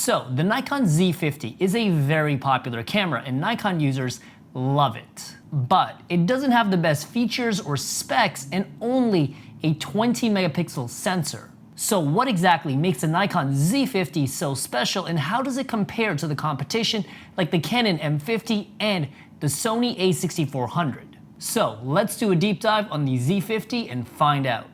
So the Nikon Z50 is a very popular camera and Nikon users love it. But it doesn't have the best features or specs and only a 20 megapixel sensor. So what exactly makes the Nikon Z50 so special, and how does it compare to the competition like the Canon M50 and the Sony a6400? So let's do a deep dive on the Z50 and find out.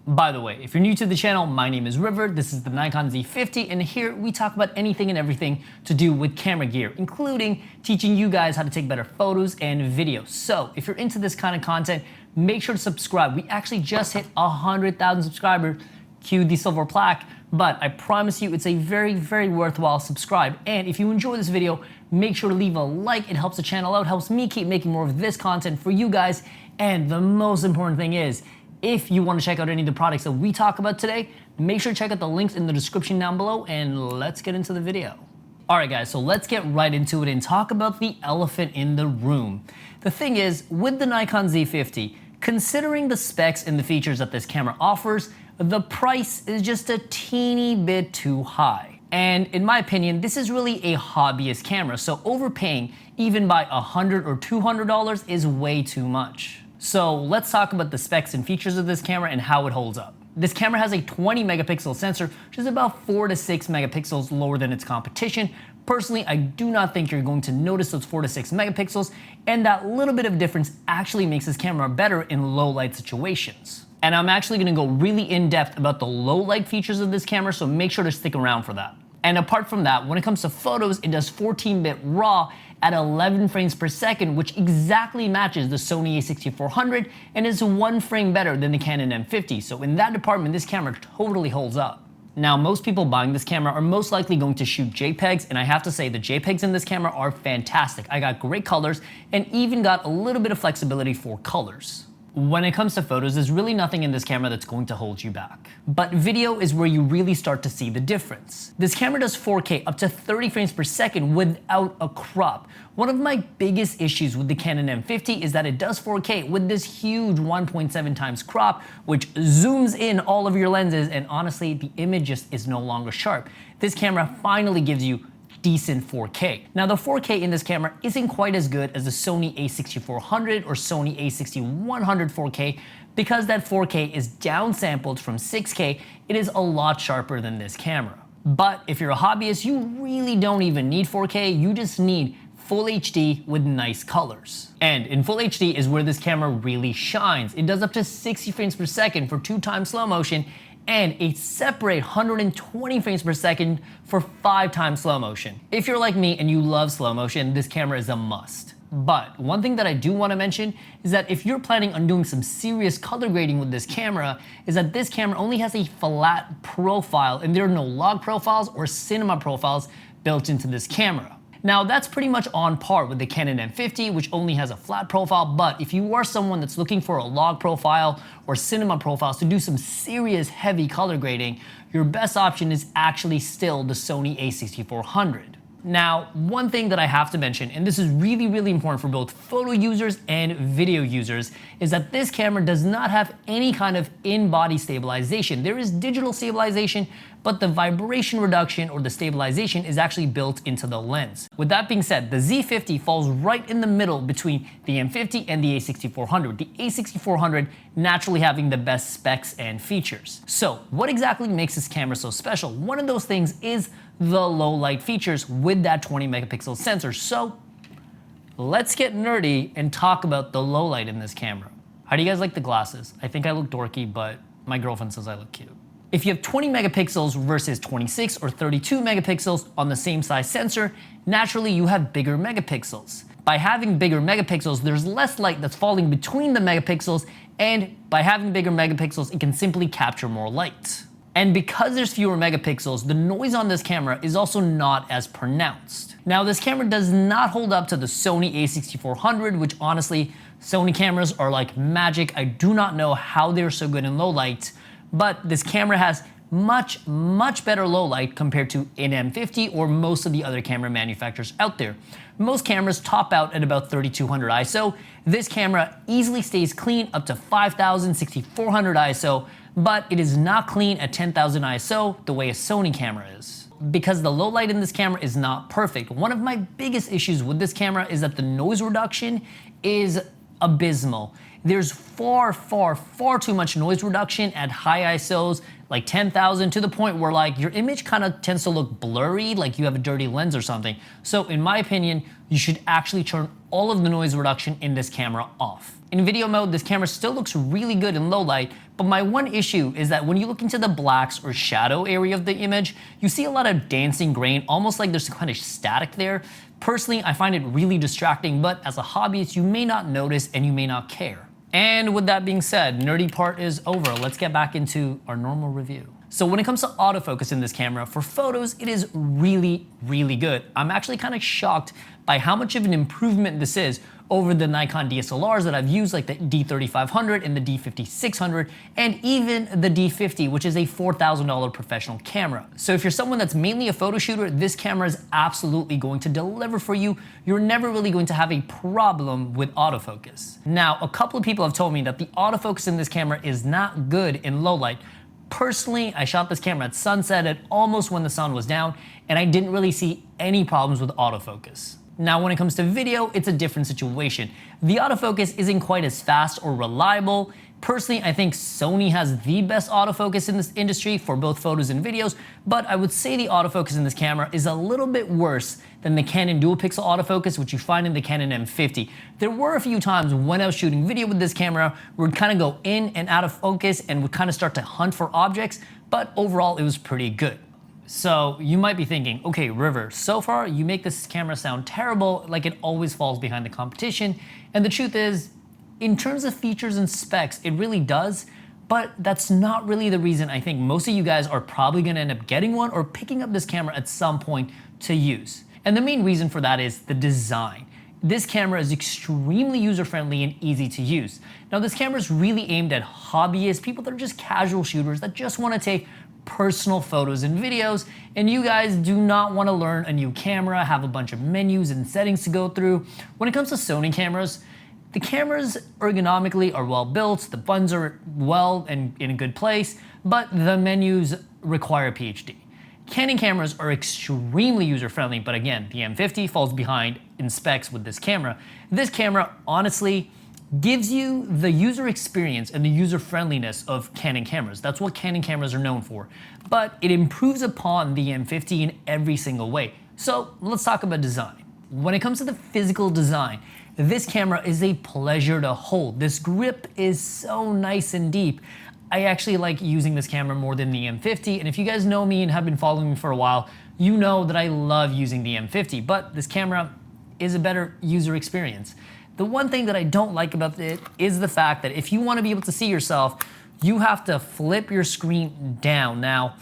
By the way, if you're new to the channel, my name is River, this is the Nikon Z50, and here we talk about anything and everything to do with camera gear, including teaching you guys how to take better photos and videos. So if you're into this kind of content, make sure to subscribe. We actually just hit 100,000 subscribers, cue the silver plaque, but I promise you it's a very, very worthwhile subscribe. And if you enjoy this video, make sure to leave a like. It helps the channel out, helps me keep making more of this content for you guys. And the most important thing is, if you want to check out any of the products that we talk about today, make sure to check out the links in the description down below, and let's get into the video. Alright guys, so let's get right into it and talk about the elephant in the room. The thing is, with the Nikon Z50, considering the specs and the features that this camera offers, the price is just a teeny bit too high. And in my opinion, this is really a hobbyist camera, so overpaying even by $100 or $200 is way too much. So let's talk about the specs and features of this camera and how it holds up. This camera has a 20 megapixel sensor, which is about 4 to 6 megapixels lower than its competition. Personally, I do not think you're going to notice those 4 to 6 megapixels, and that little bit of difference actually makes this camera better in low light situations. And I'm actually gonna go really in depth about the low light features of this camera, so make sure to stick around for that. And apart from that, when it comes to photos, it does 14-bit RAW at 11 frames per second, which exactly matches the Sony a6400 and is 1 frame better than the Canon M50. So in that department, this camera totally holds up. Now, most people buying this camera are most likely going to shoot JPEGs, and I have to say the JPEGs in this camera are fantastic. I got great colors and even got a little bit of flexibility for colors. When it comes to photos, there's really nothing in this camera that's going to hold you back. But video is where you really start to see the difference. This camera does 4K up to 30 frames per second without a crop. One of my biggest issues with the Canon M50 is that it does 4K with this huge 1.7 times crop, which zooms in all of your lenses, and honestly, the image just is no longer sharp. This camera finally gives you decent 4K. Now the 4K in this camera isn't quite as good as the Sony a6400 or Sony a6100 4K because that 4K is downsampled from 6K. It is a lot sharper than this camera. But if you're a hobbyist, you really don't even need 4K, you just need Full HD with nice colors. And in Full HD is where this camera really shines. It does up to 60 frames per second for 2x slow motion and a separate 120 frames per second for 5x slow motion. If you're like me and you love slow motion, this camera is a must. But one thing that I do want to mention is that if you're planning on doing some serious color grading with this camera, is that this camera only has a flat profile and there are no log profiles or cinema profiles built into this camera. Now that's pretty much on par with the Canon M50, which only has a flat profile, but if you are someone that's looking for a log profile or cinema profiles to do some serious heavy color grading, your best option is actually still the Sony a6400. Now, one thing that I have to mention, and this is really, really important for both photo users and video users, is that this camera does not have any kind of in-body stabilization. There is digital stabilization, but the vibration reduction or the stabilization is actually built into the lens. With that being said, the Z50 falls right in the middle between the M50 and the a6400. The a6400 naturally having the best specs and features. So what exactly makes this camera so special? One of those things is the low light features with that 20 megapixel sensor. So let's get nerdy and talk about the low light in this camera. How do you guys like the glasses? I think I look dorky, but my girlfriend says I look cute. If you have 20 megapixels versus 26 or 32 megapixels on the same size sensor, naturally you have bigger megapixels. By having bigger megapixels, there's less light that's falling between the megapixels, and by having bigger megapixels, it can simply capture more light. And because there's fewer megapixels, the noise on this camera is also not as pronounced. Now, this camera does not hold up to the Sony a6400, which honestly, Sony cameras are like magic. I do not know how they're so good in low light, but this camera has much better low light compared to an M50 or most of the other camera manufacturers out there. Most cameras top out at about 3200 ISO. This camera easily stays clean up to 5000, 6400 ISO, but it is not clean at 10,000 ISO the way a Sony camera is. Because the low light in this camera is not perfect. One of my biggest issues with this camera is that the noise reduction is abysmal. There's far too much noise reduction at high ISOs, like 10,000, to the point where like your image kind of tends to look blurry, like you have a dirty lens or something. So in my opinion, you should actually turn all of the noise reduction in this camera off. In video mode, this camera still looks really good in low light, but my one issue is that when you look into the blacks or shadow area of the image, you see a lot of dancing grain, almost like there's kind of static there. Personally, I find it really distracting, but as a hobbyist, you may not notice and you may not care. And with that being said, nerdy part is over. Let's get back into our normal review. So when it comes to autofocus in this camera, for photos, it is really good. I'm actually kind of shocked by how much of an improvement this is over the Nikon DSLRs that I've used, like the D3500 and the D5600, and even the D50, which is a $4,000 professional camera. So if you're someone that's mainly a photo shooter, this camera is absolutely going to deliver for you. You're never really going to have a problem with autofocus. Now, a couple of people have told me that the autofocus in this camera is not good in low light. Personally, I shot this camera at sunset at almost when the sun was down, and I didn't really see any problems with autofocus. Now, when it comes to video, it's a different situation. The autofocus isn't quite as fast or reliable. Personally, I think Sony has the best autofocus in this industry for both photos and videos, but I would say the autofocus in this camera is a little bit worse than the Canon dual pixel autofocus, which you find in the Canon M50. There were a few times when I was shooting video with this camera where it would kind of go in and out of focus and would kind of start to hunt for objects, but overall it was pretty good. So you might be thinking, okay, River, so far you make this camera sound terrible, like it always falls behind the competition. And the truth is, in terms of features and specs, it really does, but that's not really the reason I think most of you guys are probably gonna end up getting one or picking up this camera at some point to use. And the main reason for that is the design. This camera is extremely user-friendly and easy to use. Now, this camera is really aimed at hobbyists, people that are just casual shooters that just wanna take personal photos and videos, and you guys do not want to learn a new camera, have a bunch of menus and settings to go through. When it comes to Sony cameras, the cameras ergonomically are well built, the buttons are well and in a good place, but the menus require a PhD. Canon cameras are extremely user-friendly, but again, the M50 falls behind in specs with this camera. This camera, honestly, gives you the user experience and the user friendliness of Canon cameras. That's what Canon cameras are known for. But it improves upon the M50 in every single way. So let's talk about design. When it comes to the physical design, this camera is a pleasure to hold. This grip is so nice and deep. I actually like using this camera more than the M50, and if you guys know me and have been following me for a while, you know that I love using the M50, but this camera is a better user experience. The one thing that I don't like about it is the fact that if you want to be able to see yourself, you have to flip your screen down. Now,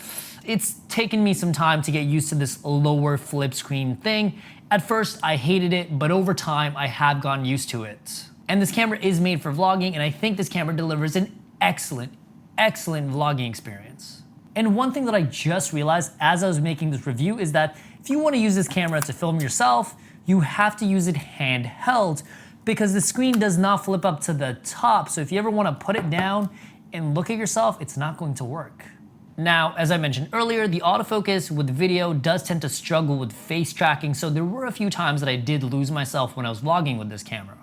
it's taken me some time to get used to this lower flip screen thing. At first, I hated it, but over time, I have gotten used to it. And this camera is made for vlogging, and I think this camera delivers an excellent vlogging experience. And one thing that I just realized as I was making this review is that if you want to use this camera to film yourself, you have to use it handheld, because the screen does not flip up to the top. So if you ever want to put it down and look at yourself, it's not going to work. Now, as I mentioned earlier, the autofocus with video does tend to struggle with face tracking, so there were a few times that I did lose myself when I was vlogging with this camera.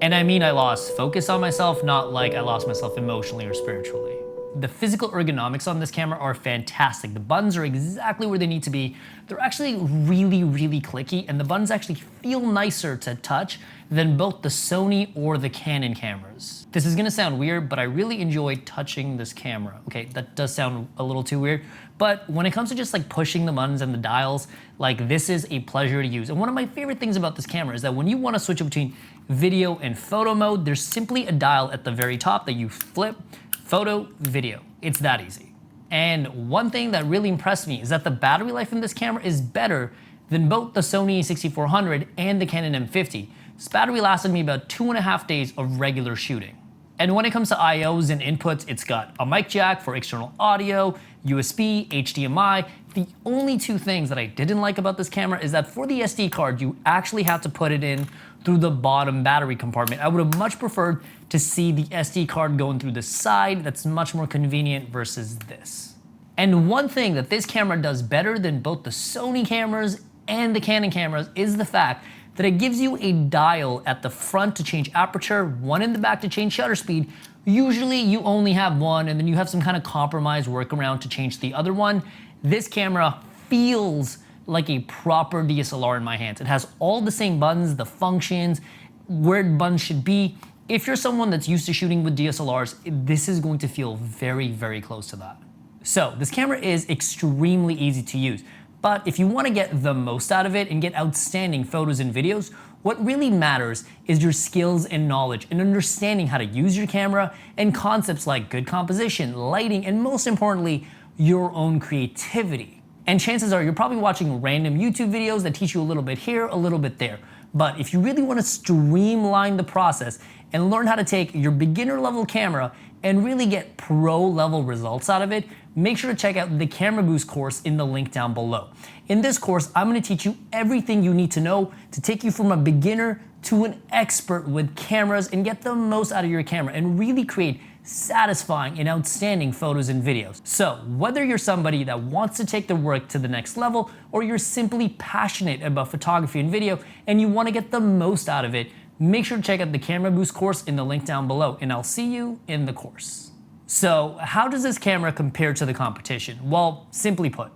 And I mean I lost focus on myself, not like I lost myself emotionally or spiritually. The physical ergonomics on this camera are fantastic. The buttons are exactly where they need to be. They're actually really clicky, and the buttons actually feel nicer to touch than both the Sony or the Canon cameras. This is gonna sound weird, but I really enjoy touching this camera. Okay, that does sound a little too weird, but when it comes to just like pushing the buttons and the dials, like this is a pleasure to use. And one of my favorite things about this camera is that when you wanna switch between video and photo mode, there's simply a dial at the very top that you flip, photo, video. It's that easy. And one thing that really impressed me is that the battery life in this camera is better than both the Sony 6400 and the Canon M50. This battery lasted me about 2.5 days of regular shooting. And when it comes to IOs and inputs, it's got a mic jack for external audio, USB, HDMI. The only two things that I didn't like about this camera is that for the SD card, you actually have to put it in through the bottom battery compartment. I would have much preferred to see the SD card going through the side. That's much more convenient versus this. And one thing that this camera does better than both the Sony cameras and the Canon cameras is the fact that it gives you a dial at the front to change aperture, one in the back to change shutter speed. Usually you only have one and then you have some kind of compromise workaround to change the other one. This camera feels like a proper DSLR in my hands. It has all the same buttons, the functions, where buttons should be. If you're someone that's used to shooting with DSLRs, this is going to feel very, very close to that. So this camera is extremely easy to use. But if you want to get the most out of it and get outstanding photos and videos, what really matters is your skills and knowledge and understanding how to use your camera and concepts like good composition, lighting, and most importantly, your own creativity. And chances are you're probably watching random YouTube videos that teach you a little bit here, a little bit there. But if you really want to streamline the process and learn how to take your beginner level camera and really get pro level results out of it, make sure to check out the Camera Boost course in the link down below. In this course, I'm going to teach you everything you need to know to take you from a beginner to an expert with cameras and get the most out of your camera and really create satisfying and outstanding photos and videos. So whether you're somebody that wants to take their work to the next level or you're simply passionate about photography and video and you want to get the most out of it, make sure to check out the Camera Boost course in the link down below and I'll see you in the course. So how does this camera compare to the competition? Well, simply put,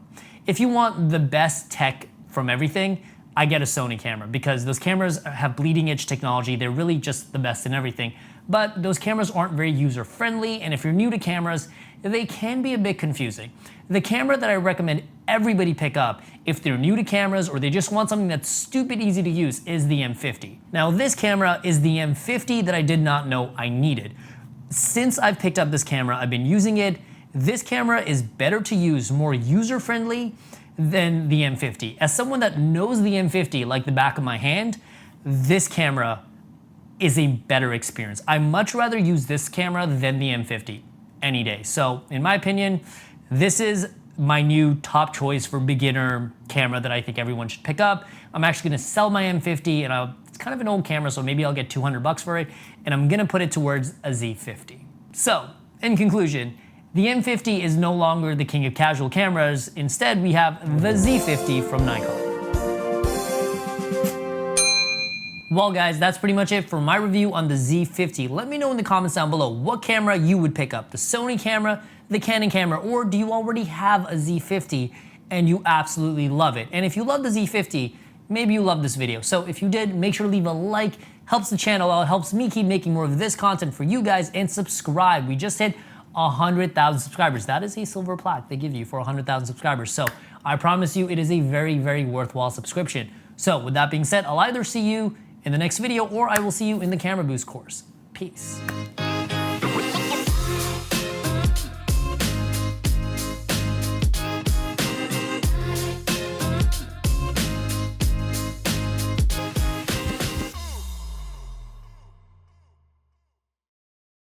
if you want the best tech from everything, I get a Sony camera because those cameras have bleeding edge technology. They're really just the best in everything. But those cameras aren't very user friendly, and if you're new to cameras, they can be a bit confusing. The camera that I recommend everybody pick up if they're new to cameras or they just want something that's stupid easy to use is the M50. Now this camera is the M50 that I did not know I needed. Since I've picked up this camera, I've been using it. This camera is better to use, more user friendly than the M50. As someone that knows the M50 like the back of my hand, this camera is a better experience. I much rather use this camera than the M50 any day. So in my opinion, this is my new top choice for beginner camera that I think everyone should pick up. I'm actually gonna sell my M50 and it's kind of an old camera, so maybe I'll get 200 bucks for it, and I'm gonna put it towards a Z50. So in conclusion, the M50 is no longer the king of casual cameras. Instead, we have the Z50 from Nikon. Well guys, that's pretty much it for my review on the Z50. Let me know in the comments down below what camera you would pick up, the Sony camera, the Canon camera, or do you already have a Z50 and you absolutely love it? And if you love the Z50, maybe you love this video. So if you did, make sure to leave a like, helps the channel out, helps me keep making more of this content for you guys, and subscribe. We just hit 100,000 subscribers. That is a silver plaque they give you for 100,000 subscribers. So I promise you it is a very, very worthwhile subscription. So with that being said, I'll either see you in the next video or I will see you in the Camera Boost course. Peace.